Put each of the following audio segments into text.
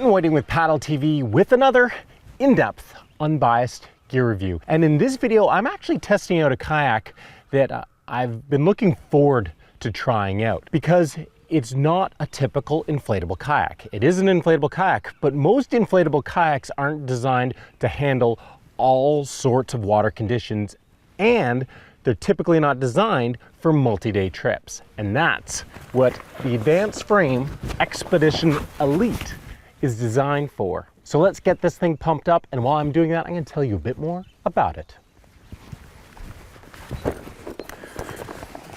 Ken Whiting with Paddle TV with another in-depth, unbiased gear review. And in this video, I'm actually testing out a kayak that I've been looking forward to trying out because it's not a typical inflatable kayak. It is an inflatable kayak, but most inflatable kayaks aren't designed to handle all sorts of water conditions, and they're typically not designed for multi-day trips. And that's what the Advanced Frame Expedition Elite is designed for. So let's get this thing pumped up, and while I'm doing that, I'm going to tell you a bit more about it.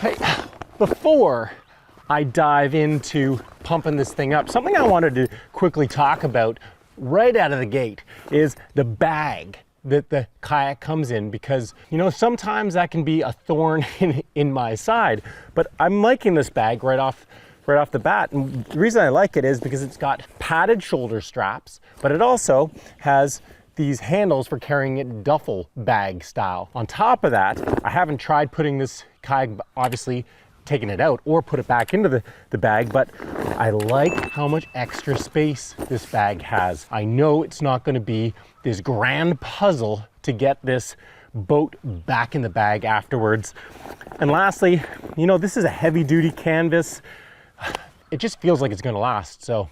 Hey, before I dive into pumping this thing up, something I wanted to quickly talk about right out of the gate is the bag that the kayak comes in, because you know, sometimes that can be a thorn in my side, but I'm liking this bag right off the bat. And the reason I like it is because it's got padded shoulder straps, but it also has these handles for carrying it duffel bag style. On top of that, I haven't tried putting this kayak, obviously taking it out or put it back into the bag, but I like how much extra space this bag has. I know it's not going to be this grand puzzle to get this boat back in the bag afterwards. And lastly, you know, this is a heavy duty canvas. It just feels like it's going to last. So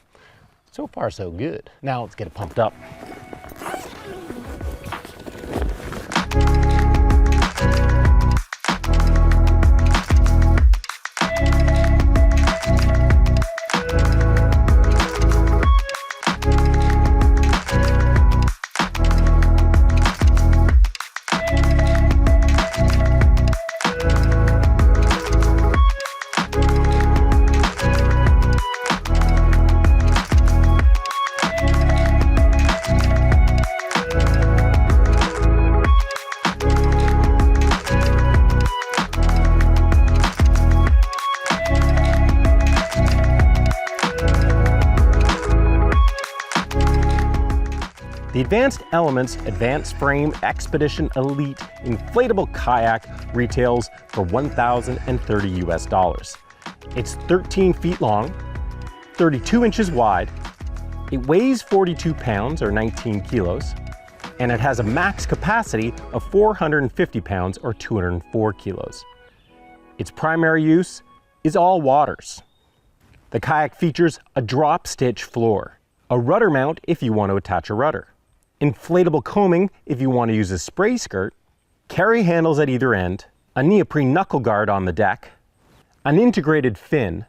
far so good. Now let's get it pumped up. The Advanced Elements Advanced Frame Expedition Elite Inflatable Kayak retails for $1,030 US. It's 13 feet long, 32 inches wide, it weighs 42 pounds or 19 kilos, and it has a max capacity of 450 pounds or 204 kilos. Its primary use is all waters. The kayak features a drop stitch floor, a rudder mount if you want to attach a rudder, inflatable coaming if you want to use a spray skirt, carry handles at either end, a neoprene knuckle guard on the deck, an integrated fin,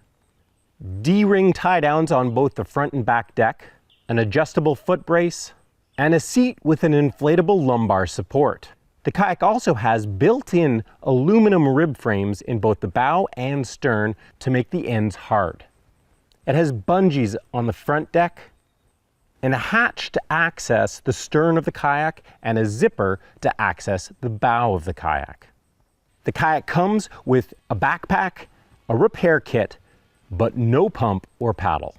D-ring tie downs on both the front and back deck, an adjustable foot brace, and a seat with an inflatable lumbar support. The kayak also has built-in aluminum rib frames in both the bow and stern to make the ends hard. It has bungees on the front deck, and a hatch to access the stern of the kayak, and a zipper to access the bow of the kayak. The kayak comes with a backpack, a repair kit, but no pump or paddle.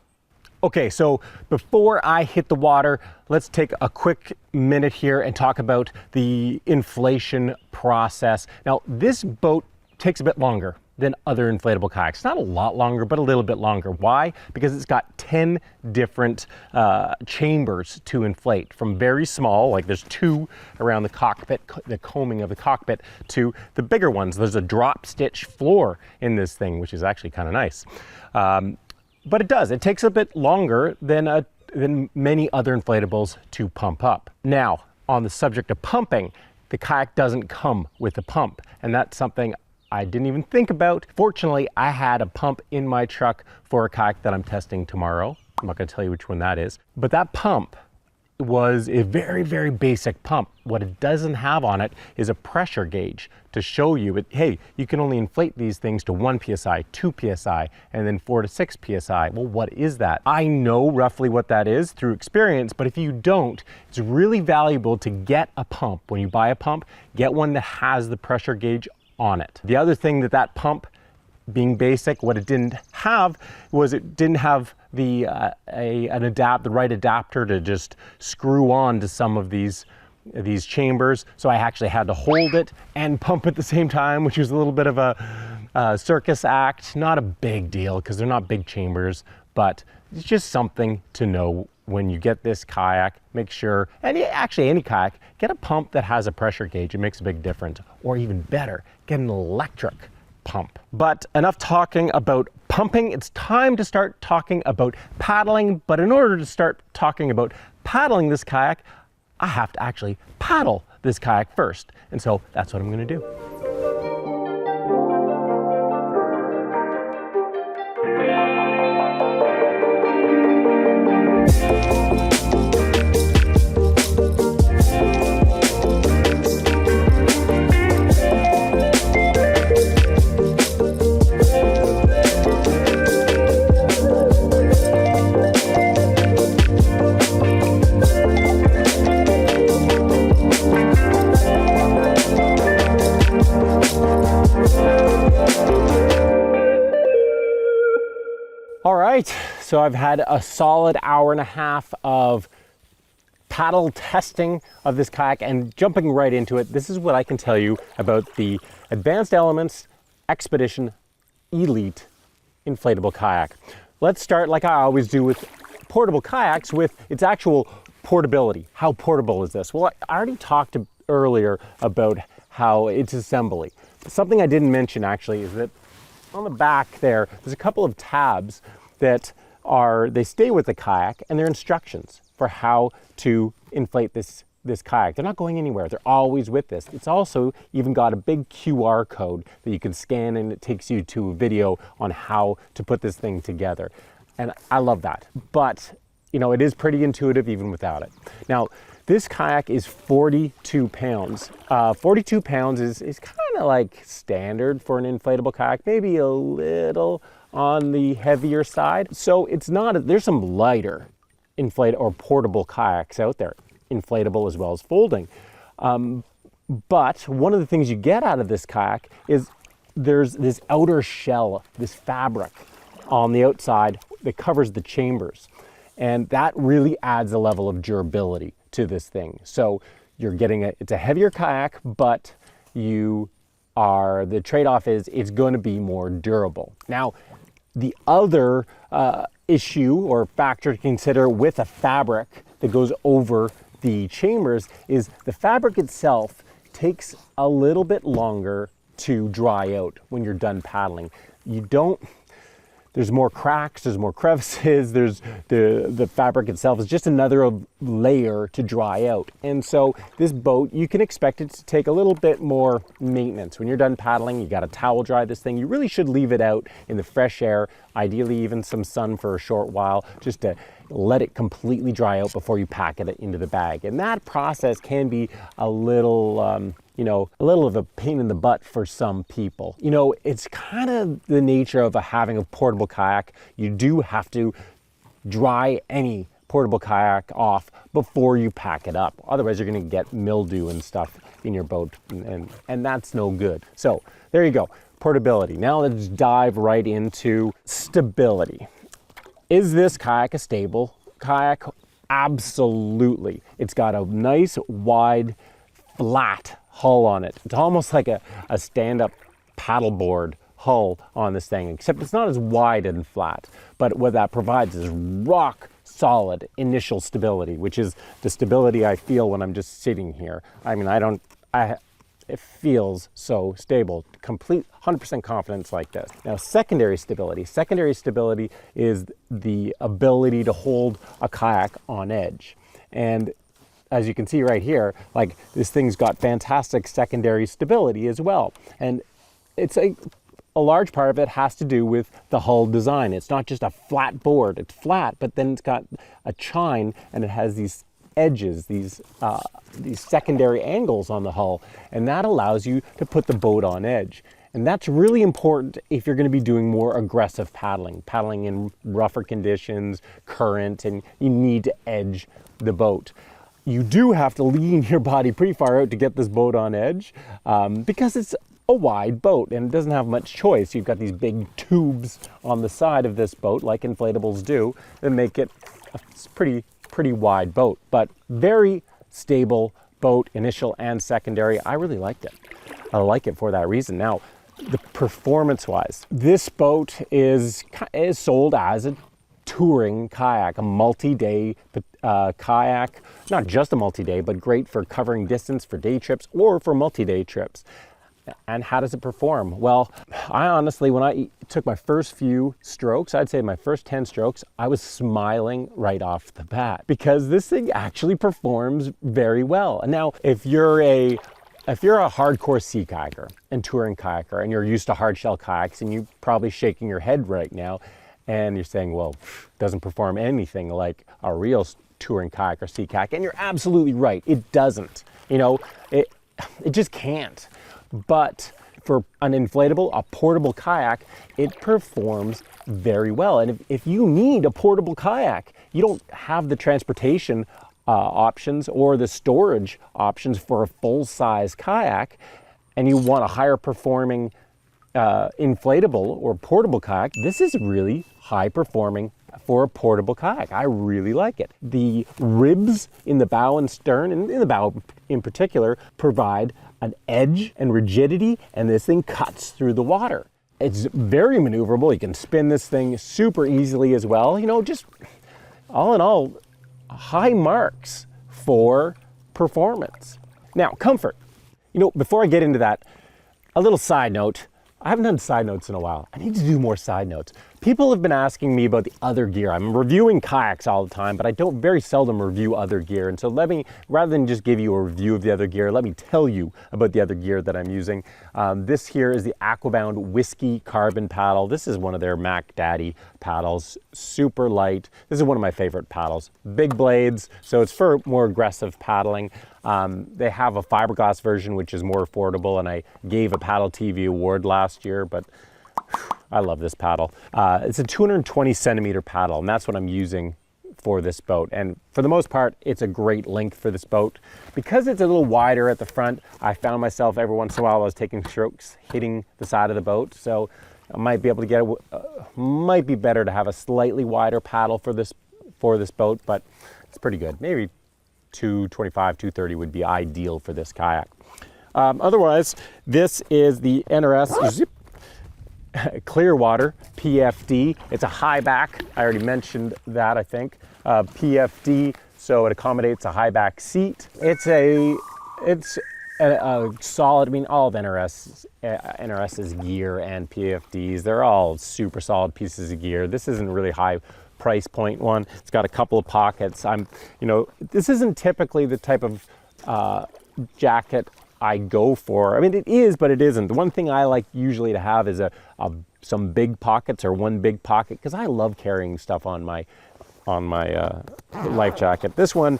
Okay, so before I hit the water, let's take a quick minute here and talk about the inflation process. Now, this boat takes a bit longer than other inflatable kayaks. Not a lot longer, but a little bit longer. Why? Because it's got 10 different chambers to inflate, from very small, like there's 2 around the cockpit, the coaming of the cockpit, to the bigger ones. There's a drop stitch floor in this thing, which is actually kind of nice. But it takes a bit longer than many other inflatables to pump up. Now, on the subject of pumping, the kayak doesn't come with a pump, and that's something I didn't even think about. Fortunately, I had a pump in my truck for a kayak that I'm testing tomorrow. I'm not going to tell you which one that is, but that pump was a very, very basic pump. What it doesn't have on it is a pressure gauge to show you, hey, you can only inflate these things to 1 psi, 2 psi, and then 4 to 6 psi. Well, what is that? I know roughly what that is through experience, but if you don't, it's really valuable to get a pump. When you buy a pump, get one that has the pressure gauge on it. The other thing that pump, being basic, what it didn't have was it didn't have the right adapter to just screw on to some of these chambers. So I actually had to hold it and pump at the same time, which was a little bit of a circus act. Not a big deal because they're not big chambers, but it's just something to know when you get this kayak, make sure, and actually any kayak, get a pump that has a pressure gauge. It makes a big difference. Or even better, get an electric pump. But enough talking about pumping. It's time to start talking about paddling. But in order to start talking about paddling this kayak, I have to actually paddle this kayak first. And so that's what I'm going to do. All right, so I've had a solid hour and a half of paddle testing of this kayak, and jumping right into it, this is what I can tell you about the Advanced Elements Expedition Elite Inflatable Kayak. Let's start, like I always do with portable kayaks, with its actual portability. How portable is this? Well, I already talked earlier about how it's assembly. Something I didn't mention actually is that on the back there's a couple of tabs that they stay with the kayak, and they're instructions for how to inflate this kayak. They're not going anywhere. They're always with this. It's also even got a big QR code that you can scan, and it takes you to a video on how to put this thing together. And I love that. But, you know, it is pretty intuitive even without it. Now, this kayak is 42 pounds. 42 pounds is kind of like standard for an inflatable kayak, maybe a little on the heavier side. So it's not, there's some lighter inflatable or portable kayaks out there, inflatable as well as folding. But one of the things you get out of this kayak is there's this outer shell, this fabric on the outside that covers the chambers. And that really adds a level of durability to this thing. So you're getting it's a heavier kayak, but the trade-off is it's going to be more durable. Now, the other issue or factor to consider with a fabric that goes over the chambers is the fabric itself takes a little bit longer to dry out when you're done paddling. There's more cracks, there's more crevices, there's the fabric itself is just another layer to dry out. And so this boat, you can expect it to take a little bit more maintenance. When you're done paddling, you gotta towel dry this thing. You really should leave it out in the fresh air, ideally even some sun for a short while, just to let it completely dry out before you pack it into the bag. And that process can be a little, a little of a pain in the butt for some people. You know, it's kind of the nature of having a portable kayak. You do have to dry any portable kayak off before you pack it up. Otherwise, you're going to get mildew and stuff in your boat, and that's no good. So there you go, portability. Now let's dive right into stability. Is this kayak a stable kayak? Absolutely. It's got a nice, wide, flat hull on it. It's almost like a stand-up paddleboard hull on this thing, except it's not as wide and flat. But what that provides is rock solid initial stability, which is the stability I feel when I'm just sitting here. I mean, it feels so stable, complete 100% confidence like this. Now, secondary stability. Secondary stability is the ability to hold a kayak on edge. And as you can see right here, like this thing's got fantastic secondary stability as well. And it's a large part of it has to do with the hull design. It's not just a flat board, it's flat, but then it's got a chine and it has these edges, these secondary angles on the hull, and that allows you to put the boat on edge. And that's really important if you're going to be doing more aggressive paddling in rougher conditions, current, and you need to edge the boat. You do have to lean your body pretty far out to get this boat on edge because it's a wide boat and it doesn't have much choice. You've got these big tubes on the side of this boat, like inflatables do, that make it a pretty wide boat, but very stable boat, initial and secondary. I really liked it. I like it for that reason. Now, the performance-wise, this boat is sold as a touring kayak, a multi-day kayak, not just a multi-day, but great for covering distance for day trips or for multi-day trips. And how does it perform? Well, I honestly, when I took my first few strokes, I'd say my first 10 strokes, I was smiling right off the bat because this thing actually performs very well. And now, if you're a hardcore sea kayaker and touring kayaker and you're used to hard shell kayaks, and you're probably shaking your head right now and you're saying, well, it doesn't perform anything like a real touring kayak or sea kayak. And you're absolutely right, it doesn't. You know, it just can't. But for an inflatable, a portable kayak, it performs very well. And if you need a portable kayak, you don't have the transportation options or the storage options for a full-size kayak, and you want a higher performing inflatable or portable kayak, this is really high performing for a portable kayak. I really like it. The ribs in the bow and stern, and in the bow in particular, provide an edge and rigidity, and this thing cuts through the water. It's very maneuverable. You can spin this thing super easily as well. You know, just all in all, high marks for performance. Now, comfort. You know, before I get into that, a little side note. I haven't done side notes in a while. I need to do more side notes. People have been asking me about the other gear. I'm reviewing kayaks all the time, but I don't very seldom review other gear. And so rather than just give you a review of the other gear, let me tell you about the other gear that I'm using. This here is the Aquabound Whiskey Carbon paddle. This is one of their Mac Daddy paddles, super light. This is one of my favorite paddles. Big blades, so it's for more aggressive paddling. They have a fiberglass version, which is more affordable, and I gave a Paddle TV award last year, but I love this paddle. It's a 220 centimeter paddle, and that's what I'm using for this boat. And for the most part, it's a great length for this boat. Because it's a little wider at the front, I found myself every once in a while I was taking strokes hitting the side of the boat. So I might be able to get might be better to have a slightly wider paddle for this boat, but it's pretty good. Maybe 225, 230 would be ideal for this kayak. Otherwise, this is the NRS Clearwater PFD. It's a high back. I already mentioned that, I think. PFD, so it accommodates a high back seat. It's a solid, I mean, all of NRS's gear and PFDs, they're all super solid pieces of gear. This isn't really high price point one. It's got a couple of pockets. This isn't typically the type of jacket I go for. I mean, it is, but it isn't. The one thing I like usually to have is some big pockets or one big pocket, because I love carrying stuff on my life jacket. This one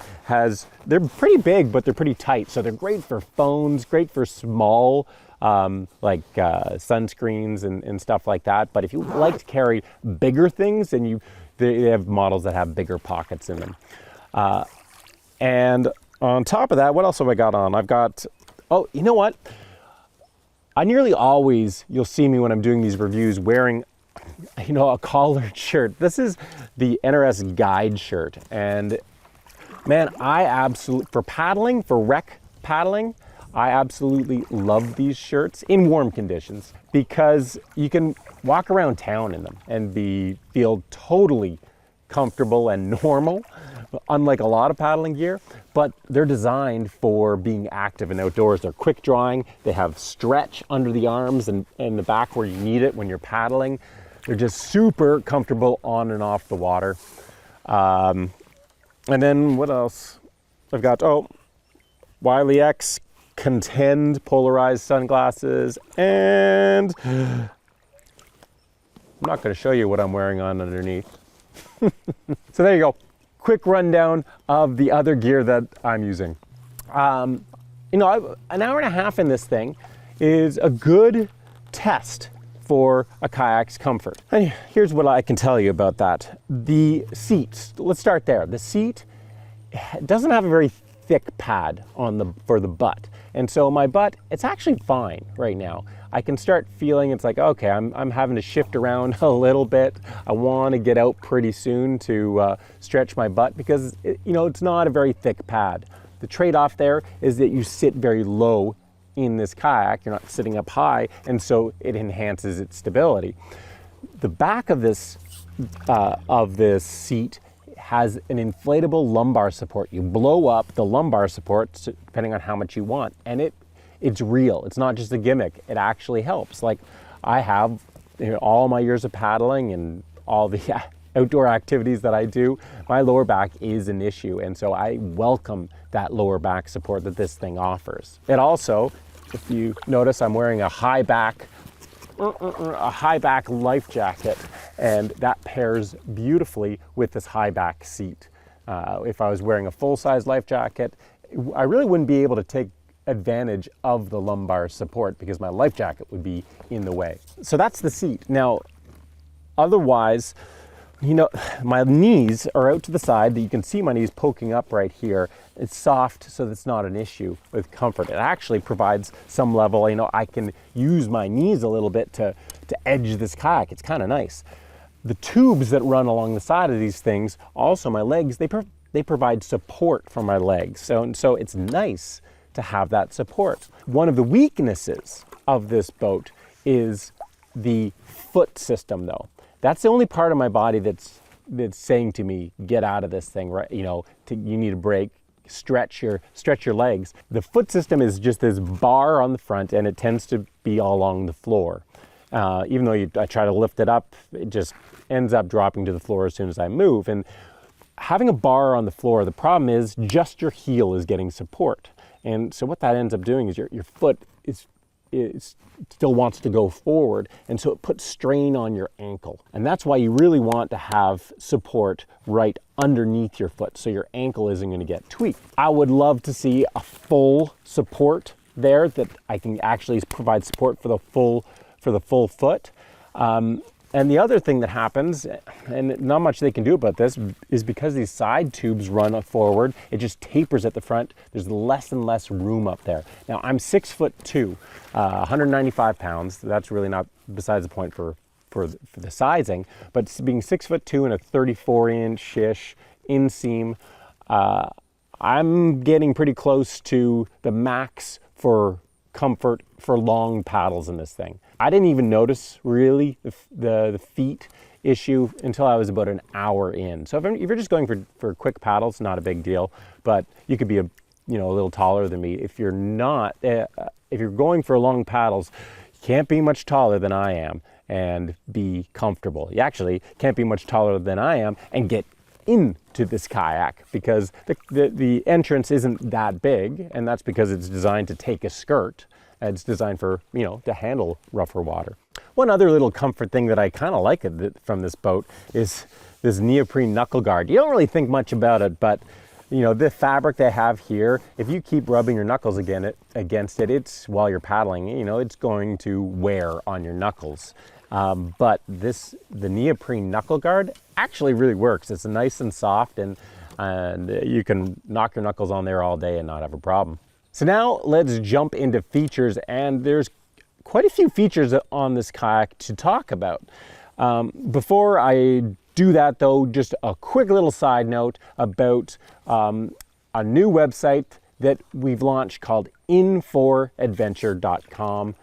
they're pretty big, but they're pretty tight. So they're great for phones, great for small, sunscreens and stuff like that. But if you like to carry bigger things, then they have models that have bigger pockets in them. And on top of that, what else have I got on? I've got, oh, you know what? I nearly always, you'll see me when I'm doing these reviews wearing, a collared shirt. This is the NRS Guide shirt. And man, for paddling, for rec paddling, I absolutely love these shirts in warm conditions because you can walk around town in them and feel totally comfortable and normal, unlike a lot of paddling gear, but they're designed for being active and outdoors. They're quick drying. They have stretch under the arms and the back where you need it when you're paddling. They're just super comfortable on and off the water. And then what else? I've got, Wiley X Contend polarized sunglasses, and I'm not going to show you what I'm wearing on underneath. So there you go. Quick rundown of the other gear that I'm using. An hour and a half in this thing is a good test for a kayak's comfort. And here's what I can tell you about that. The seats, let's start there. The seat doesn't have a very thick pad for the butt. And so my butt, it's actually fine right now. I can start feeling it's like, okay, I'm having to shift around a little bit. I want to get out pretty soon to stretch my butt because it's not a very thick pad. The trade-off there is that you sit very low in this kayak. You're not sitting up high, and so it enhances its stability. The back of this of this seat has an inflatable lumbar support. You blow up the lumbar support depending on how much you want, and it's real. It's not just a gimmick. It actually helps. Like I have, all my years of paddling and all the outdoor activities that I do, my lower back is an issue, and so I welcome that lower back support that this thing offers. It also, if you notice, I'm wearing a high back life jacket, and that pairs beautifully with this high back seat. If I was wearing a full-size life jacket, I really wouldn't be able to take advantage of the lumbar support because my life jacket would be in the way. So that's the seat. Now, otherwise, my knees are out to the side. You can see my knees poking up right here. It's soft, so that's not an issue with comfort. It actually provides some level, I can use my knees a little bit to edge this kayak. It's kind of nice. The tubes that run along the side of these things, also my legs, they provide support for my legs. So it's nice to have that support. One of the weaknesses of this boat is the foot system, though. That's the only part of my body that's saying to me, get out of this thing, right? You need a break, stretch your legs. The foot system is just this bar on the front, and it tends to be all along the floor. Even though I try to lift it up, it just ends up dropping to the floor as soon as I move. And having a bar on the floor, the problem is just your heel is getting support. And so what that ends up doing is your foot it still wants to go forward, and so it puts strain on your ankle. And that's why you really want to have support right underneath your foot so your ankle isn't going to get tweaked. I would love to see a full support there that I can actually provide support for the full foot. And the other thing that happens, and not much they can do about this, is because these side tubes run forward, it just tapers at the front. There's less and less room up there. Now, I'm 6'2", 195 pounds. That's really not besides the point for the sizing, but being 6'2" and a 34-inch-ish inseam, I'm getting pretty close to the max for comfort for long paddles in this thing. I didn't even notice really the feet issue until I was about an hour in. So if you're just going for quick paddles, not a big deal, but you could be a little taller than me. If you're not, if you're going for long paddles, you can't be much taller than I am and be comfortable. You actually can't be much taller than I am and get into this kayak because the entrance isn't that big, and that's because it's designed to take a skirt. It's designed for, to handle rougher water. One other little comfort thing that I kind of like from this boat is this neoprene knuckle guard. You don't really think much about it, but the fabric they have here, if you keep rubbing your knuckles against it, while you're paddling, it's going to wear on your knuckles. But the neoprene knuckle guard actually really works. It's nice and soft, and you can knock your knuckles on there all day and not have a problem. So now let's jump into features, and there's quite a few features on this kayak to talk about. Before I do that though, just a quick little side note about a new website that we've launched called in4adventure.com,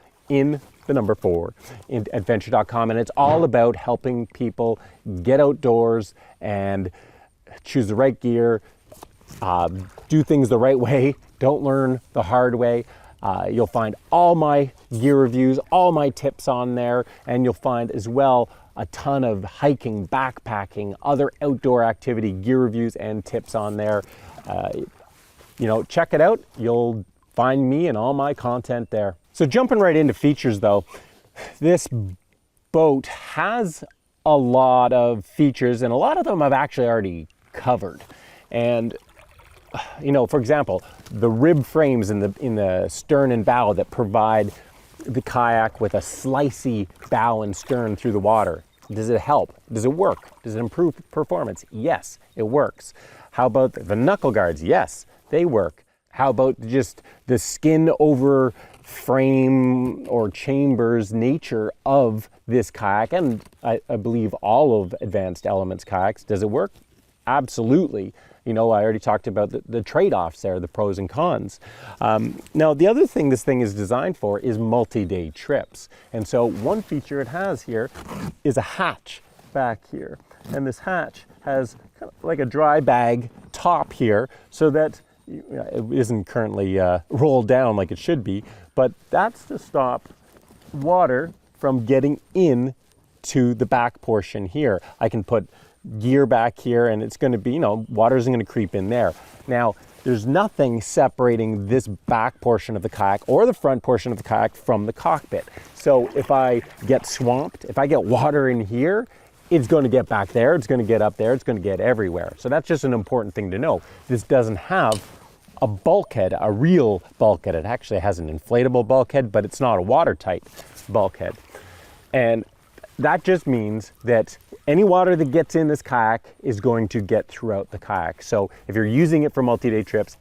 adventure.com, and it's all about helping people get outdoors and choose the right gear, do things the right way, don't learn the hard way. You'll find all my gear reviews, all my tips on there, and you'll find as well a ton of hiking, backpacking, other outdoor activity gear reviews and tips on there. Check it out. You'll find me and all my content there. So jumping right into features though, this boat has a lot of features, and a lot of them I've actually already covered. And for example, the rib frames in the stern and bow that provide the kayak with a slicey bow and stern through the water. Does it help? Does it work? Does it improve performance? Yes, it works. How about the knuckle guards? Yes, they work. How about just the skin over frame or chambers nature of this kayak, and I believe all of Advanced Elements kayaks? Does it work? Absolutely. I already talked about the trade-offs there, the pros and cons. Now, the other thing this thing is designed for is multi-day trips. And so one feature it has here is a hatch back here. And this hatch has kind of like a dry bag top here so that it isn't currently rolled down like it should be, but that's to stop water from getting in to the back portion here. I can put gear back here and it's going to be, water isn't going to creep in there. Now, there's nothing separating this back portion of the kayak or the front portion of the kayak from the cockpit. So if I get swamped, if I get water in here, it's going to get back there, it's going to get up there, it's going to get everywhere. So that's just an important thing to know. This doesn't have a bulkhead, a real bulkhead. It actually has an inflatable bulkhead, but it's not a watertight bulkhead. And that just means that any water that gets in this kayak is going to get throughout the kayak. So if you're using it for multi-day trips,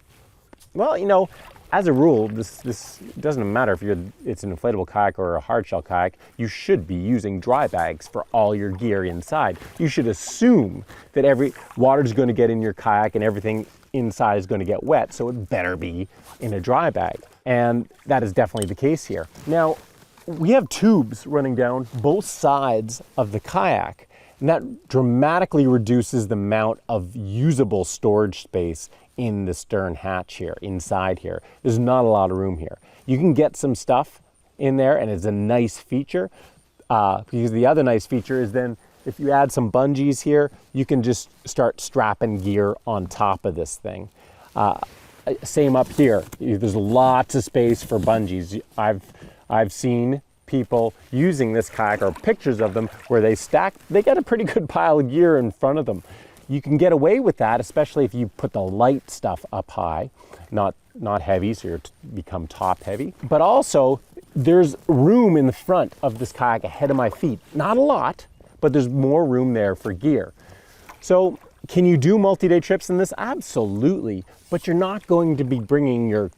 well, as a rule, this doesn't matter if it's an inflatable kayak or a hard shell kayak, you should be using dry bags for all your gear inside. You should assume that every water is going to get in your kayak and everything inside is going to get wet, so it better be in a dry bag. And that is definitely the case here. Now, we have tubes running down both sides of the kayak, and that dramatically reduces the amount of usable storage space in the stern hatch here, inside here. There's not a lot of room here. You can get some stuff in there, and it's a nice feature, because the other nice feature is then if you add some bungees here, you can just start strapping gear on top of this thing. Same up here. There's lots of space for bungees. I've seen people using this kayak, or pictures of them, where they get a pretty good pile of gear in front of them. You can get away with that, especially if you put the light stuff up high, not heavy, so you become top heavy. But also, there's room in the front of this kayak ahead of my feet. Not a lot, but there's more room there for gear. So can you do multi-day trips in this? Absolutely, but you're not going to be bringing your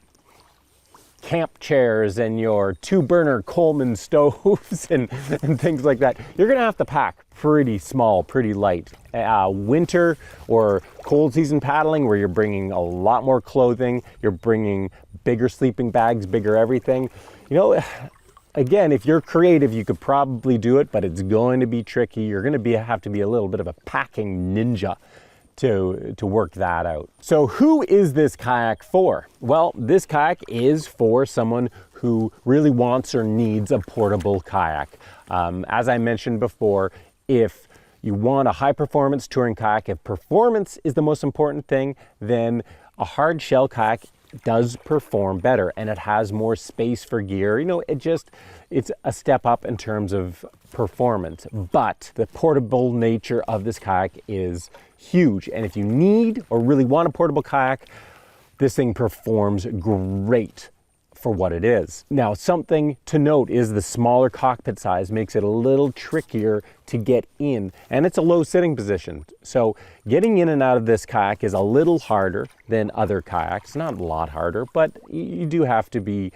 camp chairs and your 2-burner Coleman stoves and things like that. You're gonna have to pack pretty small, pretty light. Winter or cold season paddling, where you're bringing a lot more clothing, you're bringing bigger sleeping bags, bigger everything. Again, if you're creative, you could probably do it, but it's going to be tricky. You're gonna have to be a little bit of a packing ninja to work that out. So who is this kayak for? Well, this kayak is for someone who really wants or needs a portable kayak. As I mentioned before, if you want a high performance touring kayak, if performance is the most important thing, then a hard shell kayak does perform better, and it has more space for gear. It's a step up in terms of performance, but the portable nature of this kayak is huge. And if you need or really want a portable kayak, this thing performs great for what it is. Now, something to note is the smaller cockpit size makes it a little trickier to get in, and it's a low sitting position. So getting in and out of this kayak is a little harder than other kayaks. Not a lot harder, but you do have to be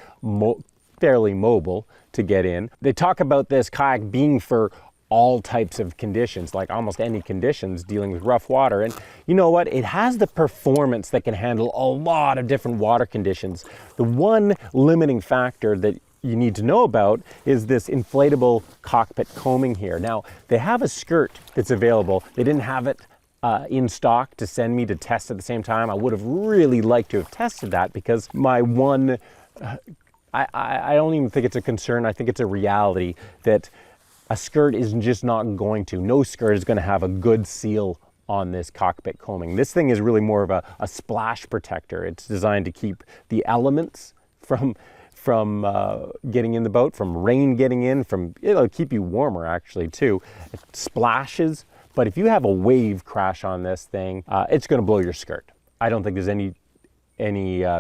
fairly mobile to get in. They talk about this kayak being for all types of conditions, like almost any conditions dealing with rough water. And you know what? It has the performance that can handle a lot of different water conditions. The one limiting factor that you need to know about is this inflatable cockpit coaming here. Now, they have a skirt that's available. They didn't have it in stock to send me to test at the same time. I would have really liked to have tested that, because my one, I don't even think it's a concern. I think it's a reality that a skirt is just not going to. No skirt is going to have a good seal on this cockpit coaming. This thing is really more of a splash protector. It's designed to keep the elements from getting in the boat, from rain getting in, it'll keep you warmer actually too. It splashes, but if you have a wave crash on this thing, it's going to blow your skirt. I don't think there's any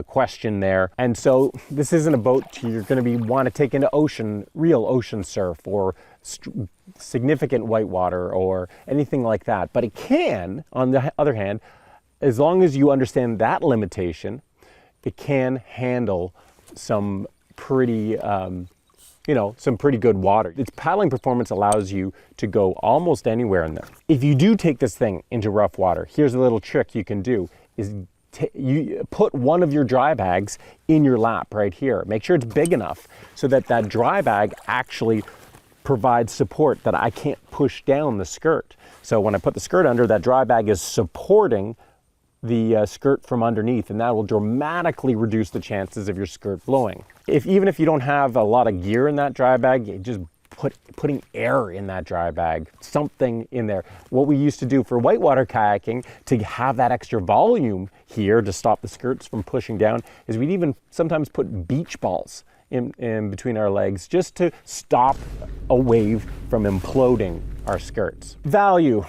question there. And so this isn't a boat you're going to want to take into real ocean surf or significant whitewater or anything like that. But it can, on the other hand, as long as you understand that limitation, it can handle some pretty good water. Its paddling performance allows you to go almost anywhere in there. If you do take this thing into rough water, here's a little trick you can do, is you put one of your dry bags in your lap right here. Make sure it's big enough so that dry bag actually provides support that I can't push down the skirt. So when I put the skirt under, that dry bag is supporting the skirt from underneath, and that will dramatically reduce the chances of your skirt blowing. Even if you don't have a lot of gear in that dry bag, just putting air in that dry bag, something in there. What we used to do for whitewater kayaking to have that extra volume here to stop the skirts from pushing down is we'd even sometimes put beach balls in between our legs just to stop a wave from imploding our skirts. Value,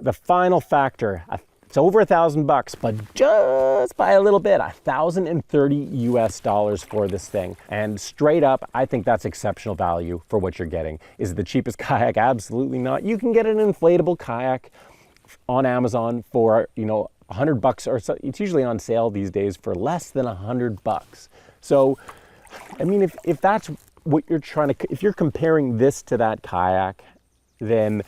the final factor. It's over $1,000, but just by a little bit, $1,030 for this thing. And straight up, I think that's exceptional value for what you're getting. Is it the cheapest kayak? Absolutely not. You can get an inflatable kayak on Amazon for, $100 or so. It's usually on sale these days for less than $100. So, I mean, if that's what you're if you're comparing this to that kayak, then,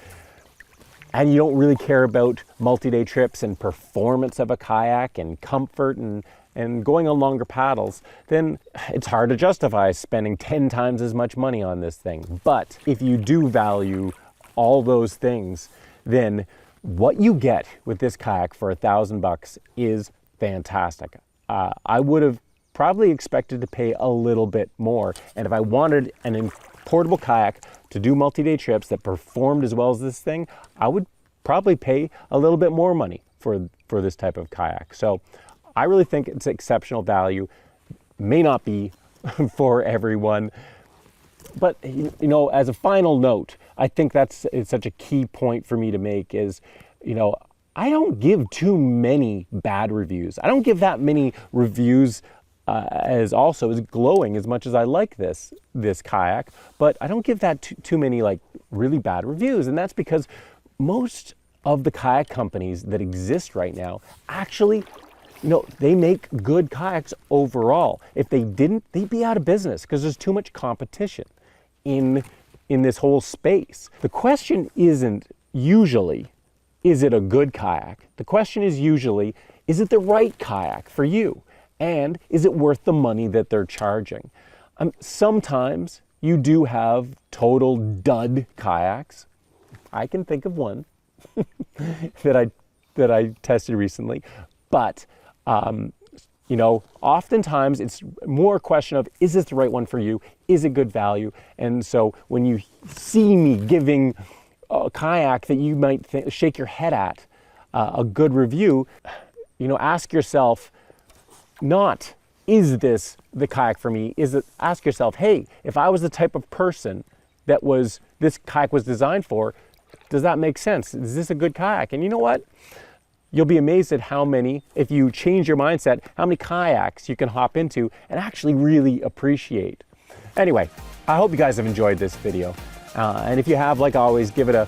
and you don't really care about multi-day trips and performance of a kayak and comfort and going on longer paddles, then it's hard to justify spending 10 times as much money on this thing. But if you do value all those things, then what you get with this kayak for $1,000 is fantastic. I would have probably expected to pay a little bit more. And if I wanted an portable kayak to do multi-day trips that performed as well as this thing, I would probably pay a little bit more money for this type of kayak. So I really think it's exceptional value. May not be for everyone, but as a final note, I think it's such a key point for me to make is, I don't give too many bad reviews. I don't give that many reviews as glowing as much as I like this kayak, but I don't give that too many like really bad reviews. And that's because most of the kayak companies that exist right now actually, they make good kayaks overall. If they didn't, they'd be out of business because there's too much competition in this whole space. The question isn't usually, is it a good kayak? The question is usually, is it the right kayak for you? And is it worth the money that they're charging? Sometimes you do have total dud kayaks. I can think of one that I tested recently, but oftentimes it's more a question of, is this the right one for you? Is it good value? And so when you see me giving a kayak that you might shake your head at a good review, ask yourself, not, is this the kayak for me? Ask yourself, hey, if I was the type of person that this kayak was designed for, does that make sense? Is this a good kayak? And you know what? You'll be amazed at how many, if you change your mindset, how many kayaks you can hop into and actually really appreciate. Anyway, I hope you guys have enjoyed this video. And if you have, like always, give it a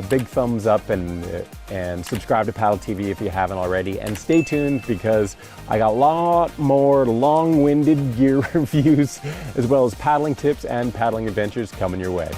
big thumbs up and subscribe to Paddle TV if you haven't already. And stay tuned because I got a lot more long-winded gear reviews as well as paddling tips and paddling adventures coming your way.